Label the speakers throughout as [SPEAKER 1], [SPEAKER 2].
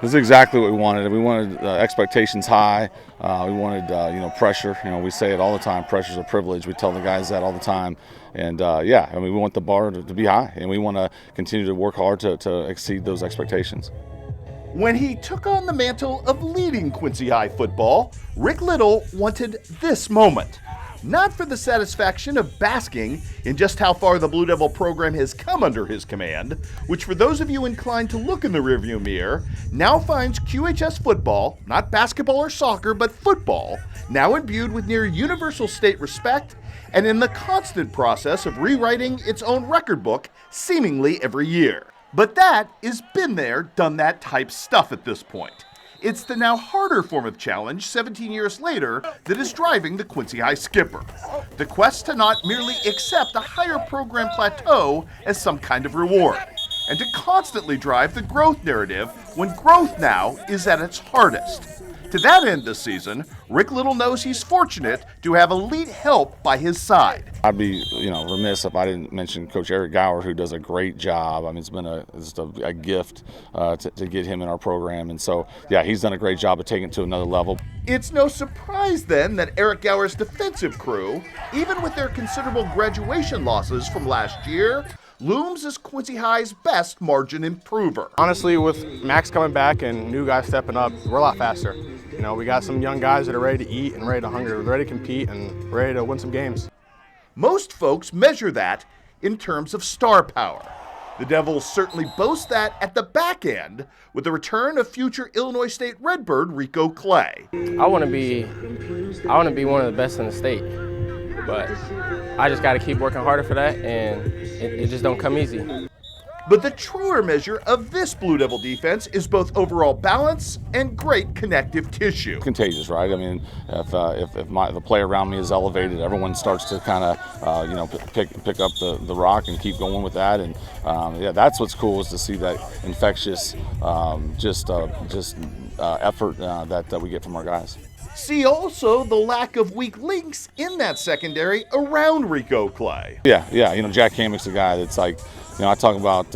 [SPEAKER 1] This is exactly what we wanted. We wanted expectations high. We wanted pressure. We say it all the time. Pressure's a privilege. We tell the guys that all the time. And we want the bar to be high, and we want to continue to work hard to exceed those expectations.
[SPEAKER 2] When he took on the mantle of leading Quincy High football, Rick Little wanted this moment. Not for the satisfaction of basking in just how far the Blue Devil program has come under his command, which for those of you inclined to look in the rearview mirror, now finds QHS football, not basketball or soccer, but football, now imbued with near universal state respect and in the constant process of rewriting its own record book seemingly every year. But that is been there, done that type stuff at this point. It's the now harder form of challenge 17 years later that is driving the Quincy High skipper. The quest to not merely accept a higher program plateau as some kind of reward, and to constantly drive the growth narrative when growth now is at its hardest. To that end this season, Rick Little knows he's fortunate to have elite help by his side.
[SPEAKER 1] I'd be remiss if I didn't mention Coach Eric Gower, who does a great job. It's been a gift to get him in our program. And so, he's done a great job of taking it to another level.
[SPEAKER 2] It's no surprise then that Eric Gower's defensive crew, even with their considerable graduation losses from last year, looms as Quincy High's best margin improver.
[SPEAKER 3] Honestly, with Max coming back and new guys stepping up, we're a lot faster. We got some young guys that are ready to eat and ready to hunger, ready to compete and ready to win some games.
[SPEAKER 2] Most folks measure that in terms of star power. The Devils certainly boast that at the back end with the return of future Illinois State Redbird Rico Clay.
[SPEAKER 4] I want to be one of the best in the state, but I just got to keep working harder for that, and it just don't come easy.
[SPEAKER 2] But the truer measure of this Blue Devil defense is both overall balance and great connective tissue.
[SPEAKER 1] Contagious, right? If the play around me is elevated, everyone starts to kind of pick up the rock and keep going with that. And that's what's cool, is to see that infectious effort that we get from our guys.
[SPEAKER 2] See also the lack of weak links in that secondary around Rico Clay.
[SPEAKER 1] Jack Hammock's the guy that's like, I talk about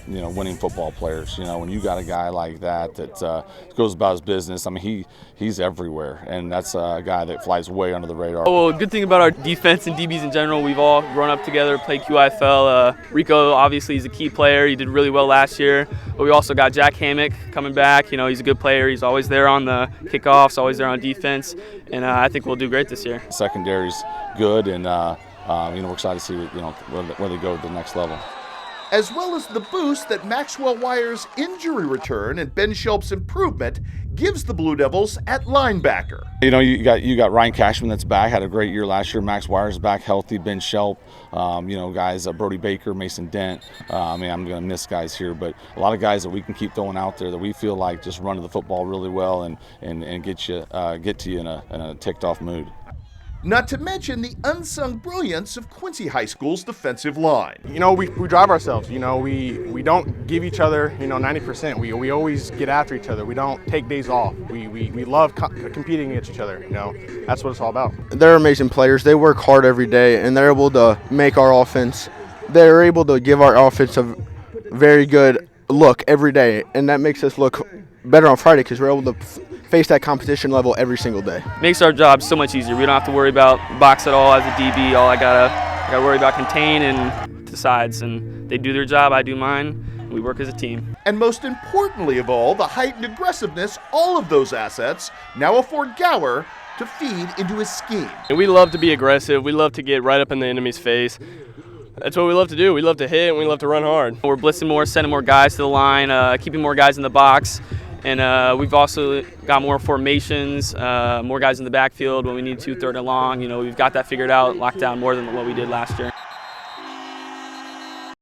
[SPEAKER 1] winning football players. When you got a guy like that goes about his business. He's everywhere, and that's a guy that flies way under the radar.
[SPEAKER 5] Well, good thing about our defense and DBs in general, we've all grown up together, played QIFL. Rico obviously is a key player. He did really well last year, but we also got Jack Hammock coming back. He's a good player. He's always there on the kickoffs, always there on defense, and I think we'll do great this year.
[SPEAKER 1] Secondary's good, and we're excited to see where they go to the next level.
[SPEAKER 2] As well as the boost that Maxwell Wire's injury return and Ben Shelp's improvement gives the Blue Devils at linebacker.
[SPEAKER 1] You got Ryan Cashman that's back, had a great year last year. Max Wire's back healthy. Ben Shelp, guys, Brody Baker, Mason Dent. I'm going to miss guys here, but a lot of guys that we can keep throwing out there that we feel like just run to the football really well and get to you in a ticked off mood.
[SPEAKER 2] Not to mention the unsung brilliance of Quincy High School's defensive line.
[SPEAKER 3] We drive ourselves. We don't give each other 90%. We always get after each other. We don't take days off. We love competing against each other. That's what it's all about.
[SPEAKER 6] They're amazing players. They work hard every day, and they're able to make our offense. They're able to give our offense a very good look every day, and that makes us look better on Friday because we're able to face that competition level every single day.
[SPEAKER 5] Makes our job so much easier. We don't have to worry about box at all as a DB. All I gotta worry about contain and the sides, and they do their job, I do mine. We work as a team.
[SPEAKER 2] And most importantly of all, the heightened aggressiveness, all of those assets now afford Gower to feed into his scheme.
[SPEAKER 7] And we love to be aggressive. We love to get right up in the enemy's face. That's what we love to do. We love to hit, and we love to run hard.
[SPEAKER 5] We're blitzing more, sending more guys to the line, keeping more guys in the box. And we've also got more formations, more guys in the backfield when we need to, third and long. We've got that figured out, locked down more than what we did last year.